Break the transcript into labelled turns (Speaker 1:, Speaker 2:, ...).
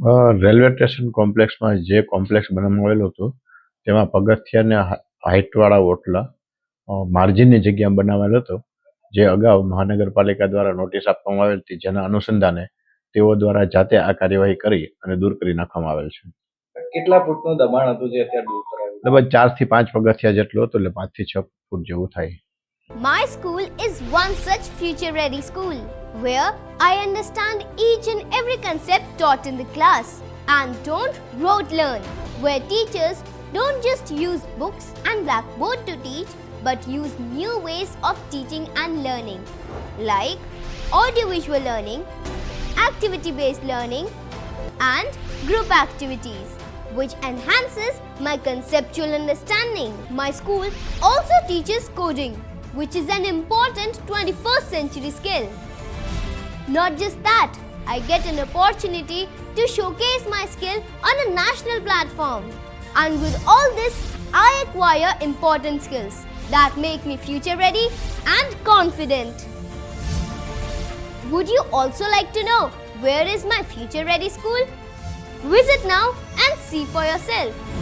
Speaker 1: Railway station કોમ્પ્લેક્સમાં જે complex બનાવવામાં આવેલું હતું તેમાં પગથિયાને હાઇટવાળા ઓટલા માર્જિનની જગ્યામાં બનાવેલો હતો, જે અગાઉ મહાનગરપાલિકા દ્વારા નોટિસ આપવામાં આવેલ હતી, જેના અનુસંધાને તેઓ દ્વારા જાતે આ કાર્યવાહી કરી અને દૂર કરી નાખવામાં આવેલ છે.
Speaker 2: કેટલા ફૂટનું દબાણ હતું જે અત્યારે દૂર કરાયું?
Speaker 1: લગભગ 4 થી 5 પગથિયા જેટલું હતું, એટલે 5 થી 6 ફૂટ જેવું થાય.
Speaker 3: My school is one such future-ready school where I understand each and every concept taught in the class and don't rote learn, where teachers don't just use books and blackboard to teach but use new ways of teaching and learning like audiovisual learning, activity-based learning and group activities, which enhances my conceptual understanding. My school also teaches coding, which is an important 21st century skill. Not just that, I get an opportunity to showcase my skill on a national platform. And with all this, I acquire important skills that make me future ready and confident. Would you also like to know where is my future ready school? Visit now and see for yourself.